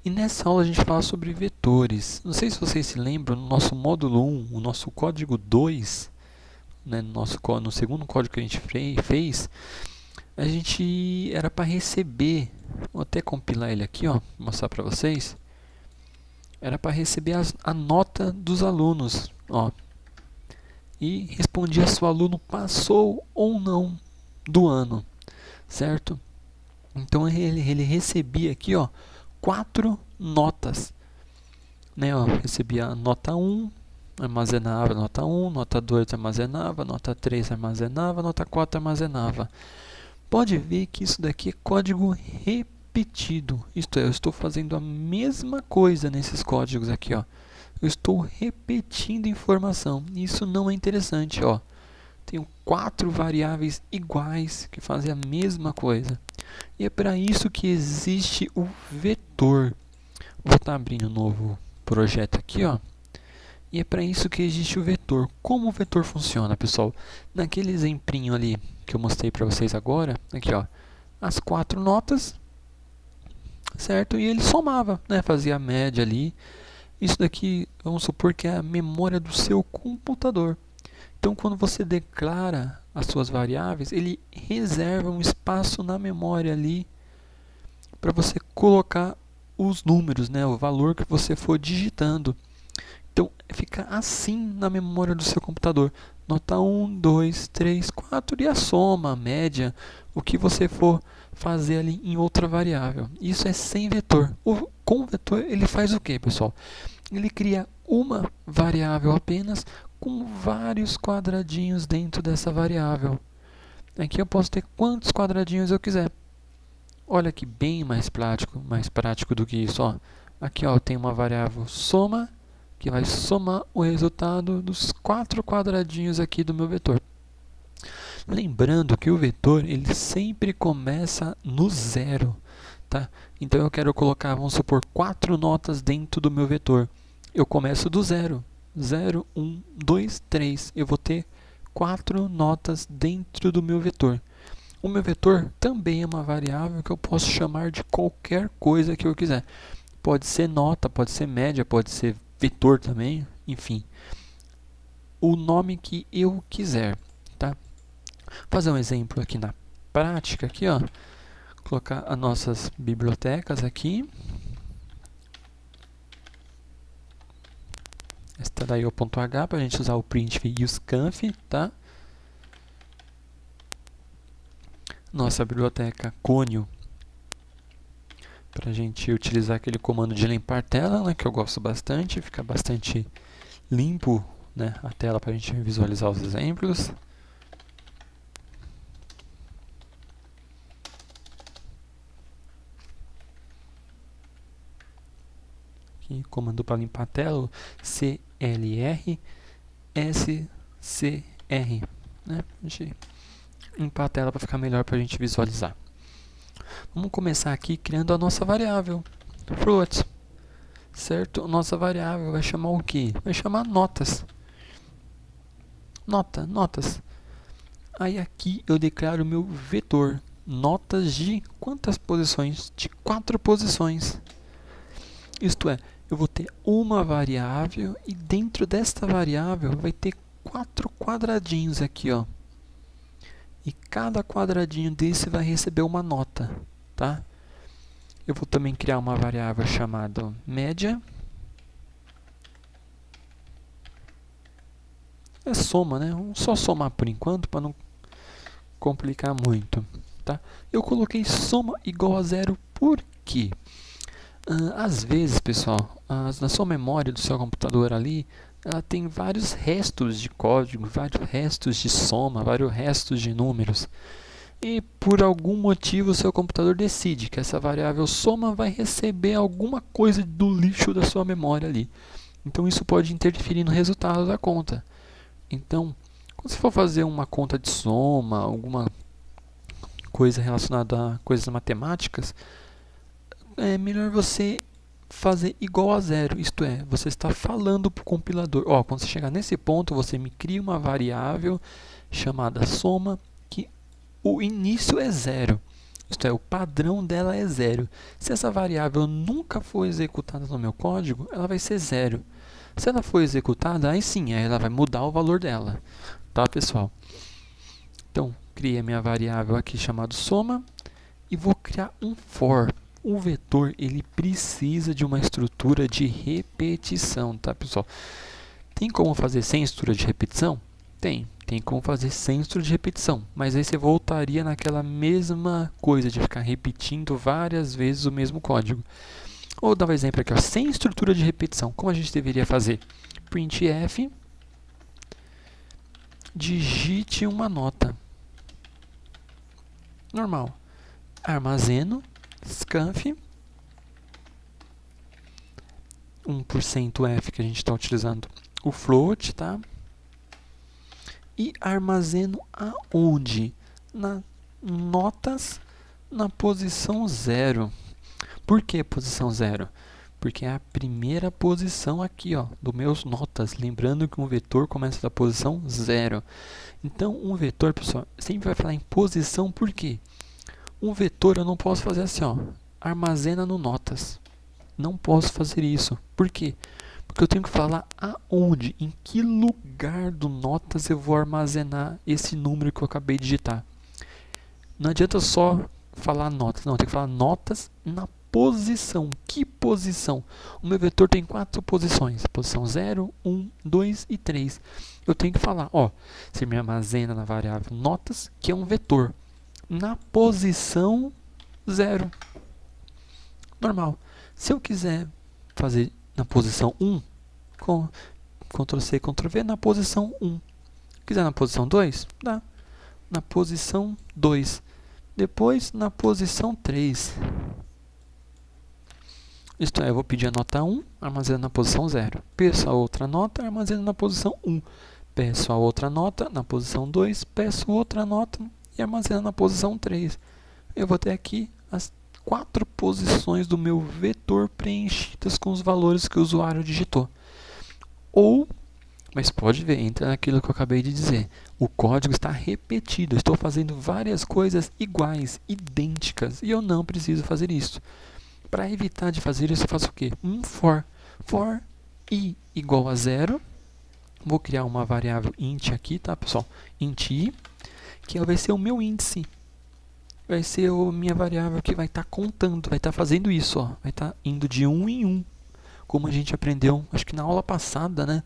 E nessa aula a gente fala sobre vetores. Não sei se vocês se lembram, no nosso módulo 1, o nosso código 2, né, no segundo código que a gente fez, a gente era para receber, vou até compilar ele aqui, ó, mostrar para vocês. Era para receber a nota dos alunos, ó, e respondia se o aluno passou ou não do ano, certo? Então ele recebia aqui, ó, 4 notas, né? Ó, recebia a nota 1, armazenava a nota 1, nota 2 armazenava, nota 3 armazenava, nota 4 armazenava. Pode ver que isso daqui é código repetido, isto é, eu estou fazendo a mesma coisa nesses códigos aqui, ó. Eu estou repetindo informação, isso não é interessante, ó. Tenho 4 variáveis iguais que fazem a mesma coisa. E é para isso que existe o vetor. Vou estar abrindo um novo projeto aqui, ó. E é para isso que existe o vetor. Como o vetor funciona, pessoal? Naquele exemplinho ali que eu mostrei para vocês agora, aqui, ó, as 4 notas, certo? E ele somava, né? Fazia a média ali. Isso daqui, vamos supor que é a memória do seu computador. Então, quando você declara as suas variáveis, ele reserva um espaço na memória ali para você colocar os números, né, o valor que você for digitando. Então, fica assim na memória do seu computador. Nota 1, 2, 3, 4 e a soma, a média, o que você for fazer ali em outra variável. Isso é sem vetor. Com o vetor, ele faz o que, pessoal? Ele cria uma variável apenas com vários quadradinhos dentro dessa variável. Aqui eu posso ter quantos quadradinhos eu quiser. Olha que bem mais prático do que isso, ó. Aqui, ó, eu tenho uma variável soma, que vai somar o resultado dos 4 quadradinhos aqui do meu vetor. Lembrando que o vetor, ele sempre começa no zero, tá? Então eu quero colocar, vamos supor, 4 notas dentro do meu vetor. Eu começo do zero. 0, 1, 2, 3. Eu vou ter 4 notas dentro do meu vetor. O meu vetor também é uma variável que eu posso chamar de qualquer coisa que eu quiser. Pode ser nota, pode ser média, pode ser vetor também, enfim. O nome que eu quiser, tá? Vou fazer um exemplo aqui na prática, aqui, ó. Colocar as nossas bibliotecas aqui. stdio.h para a gente usar o printf e o scanf, tá? Nossa biblioteca Conio para a gente utilizar aquele comando de limpar tela, né, que eu gosto bastante, fica bastante limpo, né, a tela para a gente visualizar os exemplos. Aqui, comando para limpar a tela, CLR SCR, né, a gente limpar a tela para ficar melhor para a gente visualizar. Vamos começar aqui criando a nossa variável float, certo? Nossa variável vai chamar o quê? Vai chamar notas. Notas. Aí aqui eu declaro o meu vetor. Notas de quantas posições? De 4 posições. Isto é, eu vou ter uma variável e dentro desta variável vai ter 4 quadradinhos aqui, ó. E cada quadradinho desse vai receber uma nota, tá? Eu vou também criar uma variável chamada média. É soma, né? Vamos só somar por enquanto, para não complicar muito, tá? Eu coloquei soma igual a zero por quê? Às vezes, pessoal, na sua memória do seu computador ali, ela tem vários restos de código, vários restos de soma, vários restos de números. E por algum motivo o seu computador decide que essa variável soma vai receber alguma coisa do lixo da sua memória ali. Então isso pode interferir no resultado da conta. Então, quando você for fazer uma conta de soma, alguma coisa relacionada a coisas matemáticas, é melhor você fazer igual a zero, isto é, você está falando para o compilador, ó, quando você chegar nesse ponto, você me cria uma variável chamada soma, que o início é zero. Isto é, o padrão dela é 0. Se essa variável nunca for executada no meu código, ela vai ser 0. Se ela for executada, aí sim, aí ela vai mudar o valor dela. Tá, pessoal? Então, criei a minha variável aqui chamada soma e vou criar um for. O vetor, ele precisa de uma estrutura de repetição, tá, pessoal? Tem como fazer sem estrutura de repetição? Tem como fazer sem estrutura de repetição, mas aí você voltaria naquela mesma coisa de ficar repetindo várias vezes o mesmo código. Vou dar um exemplo aqui, ó, sem estrutura de repetição. Como a gente deveria fazer? Printf, digite uma nota. Normal. Armazeno, scanf, 1% f que a gente está utilizando o float, tá? E armazeno aonde? Na notas, na posição 0. Por que posição 0? Porque é a primeira posição aqui, ó, do meus notas. Lembrando que um vetor começa da posição 0. Então, um vetor, pessoal, sempre vai falar em posição, por quê? Um vetor eu não posso fazer assim, ó, armazena no notas. Não posso fazer isso. Por quê? Porque eu tenho que falar aonde, em que lugar do notas eu vou armazenar esse número que eu acabei de digitar. Não adianta só falar notas, não, eu tenho que falar notas na posição. Que posição? O meu vetor tem 4 posições, posição 0, 1, 2 e 3. Eu tenho que falar, ó, você me armazena na variável notas, que é um vetor, na posição 0. Normal. Se eu quiser fazer na posição 1, com Ctrl+C, Ctrl+V, na posição 1. Quiser na posição 2, dá. Na posição 2. Depois, na posição 3. Isto é, eu vou pedir a nota 1, armazena na posição 0. Peço a outra nota, armazena na posição 1. Peço a outra nota na posição 2, peço outra nota e armazena na posição 3. Eu vou ter aqui as 4 posições do meu vetor preenchidas com os valores que o usuário digitou. Ou, mas pode ver, entra naquilo que eu acabei de dizer. O código está repetido. Eu estou fazendo várias coisas iguais, idênticas, e eu não preciso fazer isso. Para evitar de fazer isso, eu faço o quê? Um for. For i igual a 0. Vou criar uma variável int aqui, tá, pessoal? Int i, que vai ser o meu índice. Vai ser a minha variável que vai estar contando, vai estar fazendo isso, ó. Vai estar indo de 1 em 1. Como a gente aprendeu, acho que na aula passada, né?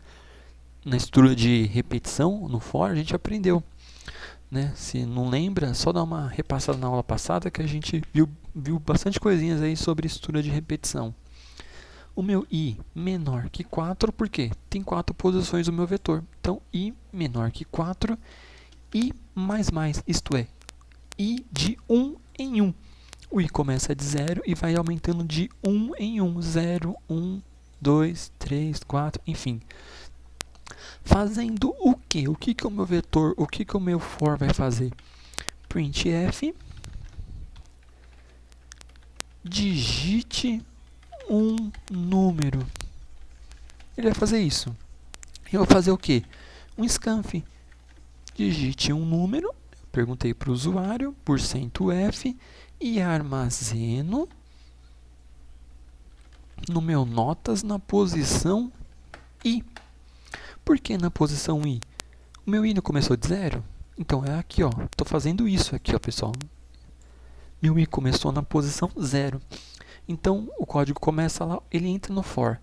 Na estrutura de repetição, no for, a gente aprendeu. Né? Se não lembra, só dá uma repassada na aula passada que a gente viu bastante coisinhas aí sobre estrutura de repetição. O meu i menor que 4, por quê? Tem 4 posições do meu vetor. Então, i menor que 4, i mais mais, isto é, i de 1 em 1. O i começa de 0 e vai aumentando de 1 em 1. 0, 1, 2, 3, 4, enfim. Fazendo o quê? O que o meu vetor, o que o meu for vai fazer? Printf, digite um número. Ele vai fazer isso. Eu vou fazer o quê? Um scanf. Digite um número, perguntei para o usuário, %f, e armazeno no meu notas na posição i. Por que na posição i? O meu i não começou de 0? Então é aqui, ó. Estou fazendo isso aqui, ó, pessoal. Meu i começou na posição 0. Então o código começa lá, ele entra no for.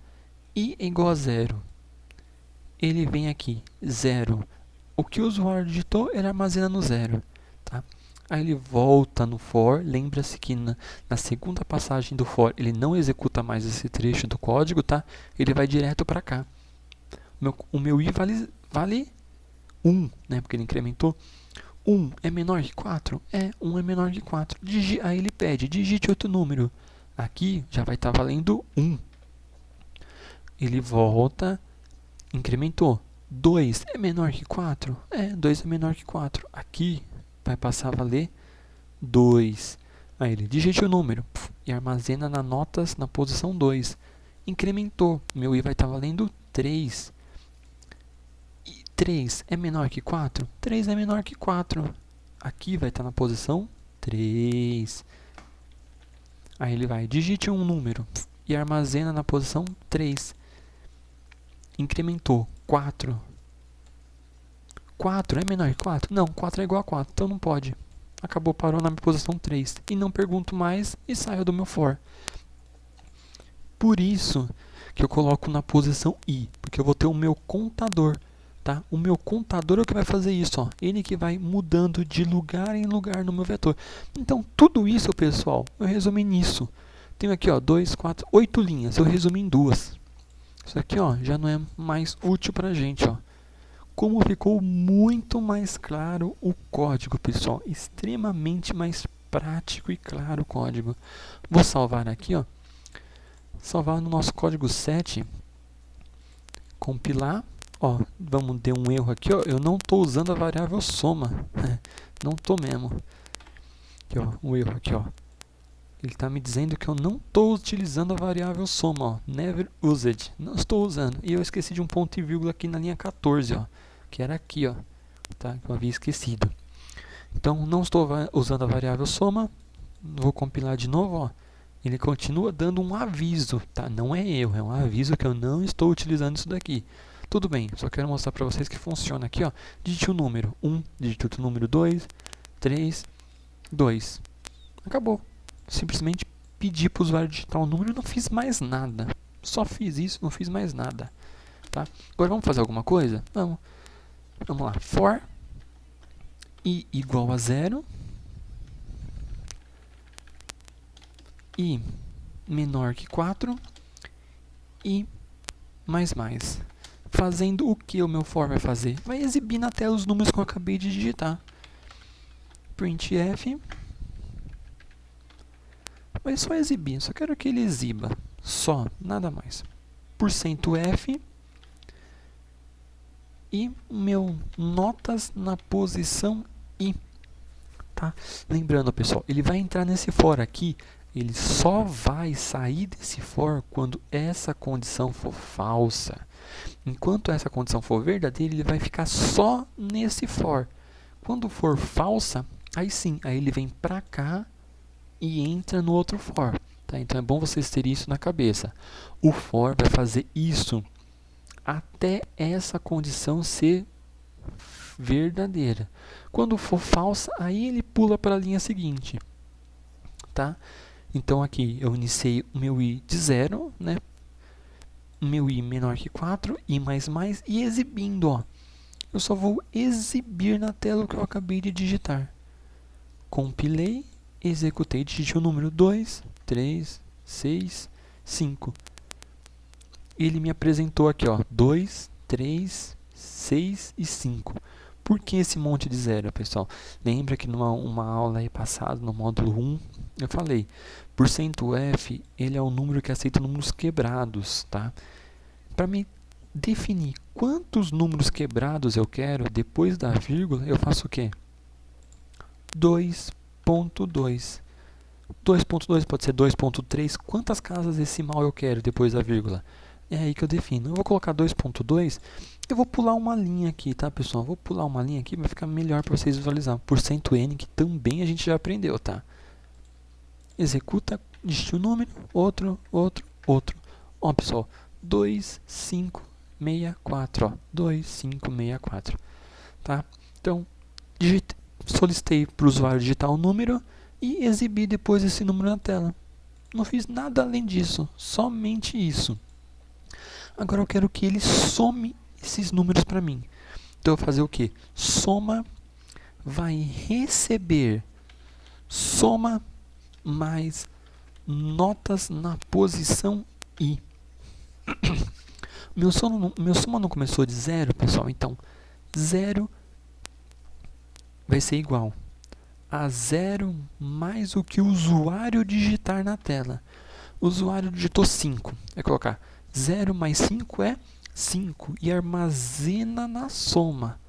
I é igual a 0. Ele vem aqui, 0. O que o usuário digitou, ele armazena no 0. Tá? Aí ele volta no for. Lembra-se que na segunda passagem do for, ele não executa mais esse trecho do código, tá? Ele vai direto para cá. O meu i vale 1, né? Porque ele incrementou. 1 é menor que 4? 1 é menor que 4. Aí ele pede, digite outro número. Aqui já vai estar valendo 1. Ele volta, incrementou. 2 é menor que 4? 2 é menor que 4. Aqui vai passar a valer 2. Aí ele digite o número e armazena nas notas na posição 2. Incrementou. Meu i vai estar valendo 3. 3 é menor que 4? 3 é menor que 4. Aqui vai estar na posição 3. Aí ele vai, digite um número e armazena na posição 3. Incrementou, 4. 4 é menor que 4? Não, 4 é igual a 4, então não pode. Acabou, parou na posição 3. E não pergunto mais e saio do meu for. Por isso que eu coloco na posição I, porque eu vou ter o meu contador. Tá? O meu contador é o que vai fazer isso. Ó. Ele que vai mudando de lugar em lugar no meu vetor. Então, tudo isso, pessoal, eu resumi nisso. Tenho aqui, ó, 2, 4, 8 linhas. Eu resumi em 2. Isso aqui, ó, já não é mais útil para a gente. Ó. Como ficou muito mais claro o código, pessoal. Extremamente mais prático e claro o código. Vou salvar aqui, ó. Salvar no nosso código 7. Compilar. Ó, vamos ter um erro aqui, ó. Eu não estou usando a variável soma. Não estou mesmo. Aqui, ó, um erro aqui, ó. Ele está me dizendo que eu não estou utilizando a variável soma, ó. Never used. Não estou usando. E eu esqueci de um ponto e vírgula aqui na linha 14, ó. Que era aqui, ó. Tá? Que eu havia esquecido. Então, não estou usando a variável soma. Vou compilar de novo, ó. Ele continua dando um aviso, tá? Não é erro, é um aviso que eu não estou utilizando isso daqui. Tudo bem, só quero mostrar para vocês que funciona aqui, ó. Digite o número 1, digite o número 2, 3, 2. Acabou. Simplesmente pedi para o usuário digitar o número e não fiz mais nada. Só fiz isso, não fiz mais nada. Tá? Agora vamos fazer alguma coisa? Vamos. Vamos lá. For i igual a 0. I menor que 4. I mais. Fazendo o que o meu for vai fazer? Vai exibir na tela os números que eu acabei de digitar. Printf. Vai só exibir, só quero que ele exiba. Só, nada mais. %f. E meu notas na posição I. Tá? Lembrando, pessoal, ele vai entrar nesse for aqui. Ele só vai sair desse for quando essa condição for falsa. Enquanto essa condição for verdadeira, ele vai ficar só nesse for. Quando for falsa, aí sim, aí ele vem para cá e entra no outro for. Tá? Então é bom vocês terem isso na cabeça. O for vai fazer isso até essa condição ser verdadeira. Quando for falsa, aí ele pula para a linha seguinte. Tá? Então aqui eu iniciei o meu i de 0, né? Meu i menor que 4, i mais, e exibindo, ó. Eu só vou exibir na tela o que eu acabei de digitar. Compilei, executei, digitei o número 2, 3, 6, 5. Ele me apresentou aqui, ó, 2, 3, 6 e 5. Por que esse monte de 0, pessoal? Lembra que numa aula aí passada, no módulo 1, eu falei, %f, ele é o número que aceita números quebrados, tá? Para me definir quantos números quebrados eu quero, depois da vírgula, eu faço o quê? 2.2. 2.2 pode ser 2.3. Quantas casas decimal eu quero depois da vírgula? É aí que eu defino. Eu vou colocar 2.2. Eu vou pular uma linha aqui, tá, pessoal? Vou pular uma linha aqui para ficar melhor para vocês visualizar. %n, que também a gente já aprendeu, tá? Executa, digite o número, outro. Ó, pessoal, 2564, ó. 2564, tá? Então, solicitei para o usuário digitar o número e exibir depois esse número na tela. Não fiz nada além disso, somente isso. Agora eu quero que ele some esses números para mim. Então eu vou fazer o que? Soma vai receber soma mais notas na posição I. Meu soma não começou de 0, pessoal, então 0 vai ser igual a 0 mais o que o usuário digitar na tela. O usuário digitou 5. Vai colocar 0 mais 5 é 5 e armazena na soma.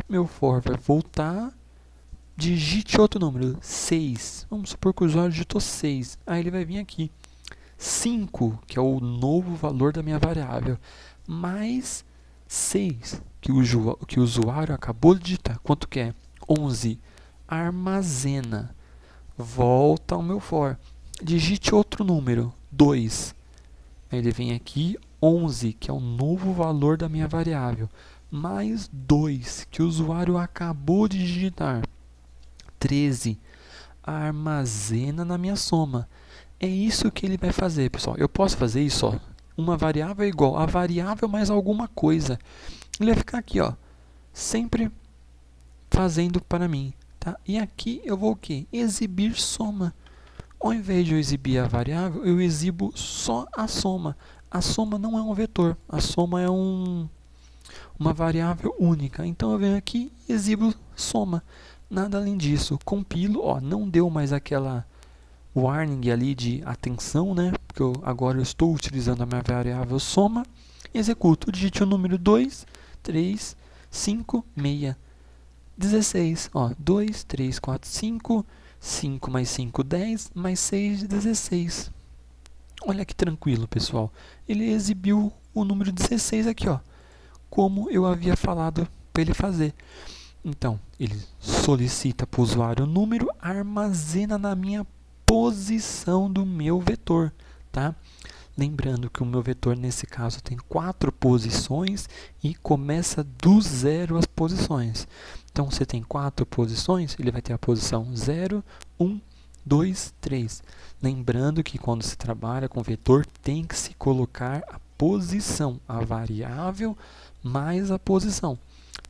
Meu for vai voltar, digite outro número, 6. Vamos supor que o usuário digitou 6. Aí ele vai vir aqui. 5, que é o novo valor da minha variável, mais 6, que o usuário acabou de digitar. Quanto que é? 11. Armazena. volta ao meu for. Digite outro número, 2. Aí ele vem aqui, 11, que é o novo valor da minha variável, mais 2, que o usuário acabou de digitar, 13. Armazena na minha soma. É isso que ele vai fazer, pessoal. Eu posso fazer isso, ó. Uma variável é igual a variável mais alguma coisa. Ele vai ficar aqui, ó, sempre fazendo para mim, tá? E aqui eu vou o quê? Exibir soma. Ao invés de eu exibir a variável, eu exibo só a soma. A soma não é um vetor, a soma é uma variável única. Então eu venho aqui e exibo soma. Nada além disso. Compilo, ó, não deu mais aquela warning ali de atenção, né? Porque agora eu estou utilizando a minha variável soma. Executo, digite o número 2, 3, 5, 6, 16. Ó, 2, 3, 4, 5, 5 mais 5, 10, mais 6, 16. Olha que tranquilo, pessoal. Ele exibiu o número 16 aqui, ó, como eu havia falado para ele fazer. Então, ele solicita para o usuário o número, armazena na minha posição do meu vetor, tá? Lembrando que o meu vetor, nesse caso, tem 4 posições e começa do zero as posições. Então, você tem 4 posições, ele vai ter a posição 0, 1, 2, 3. Lembrando que quando se trabalha com vetor, tem que se colocar a posição, a variável mais a posição.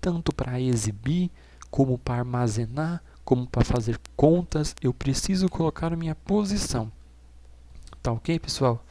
Tanto para exibir, como para armazenar, como para fazer contas, eu preciso colocar a minha posição. Tá ok, pessoal?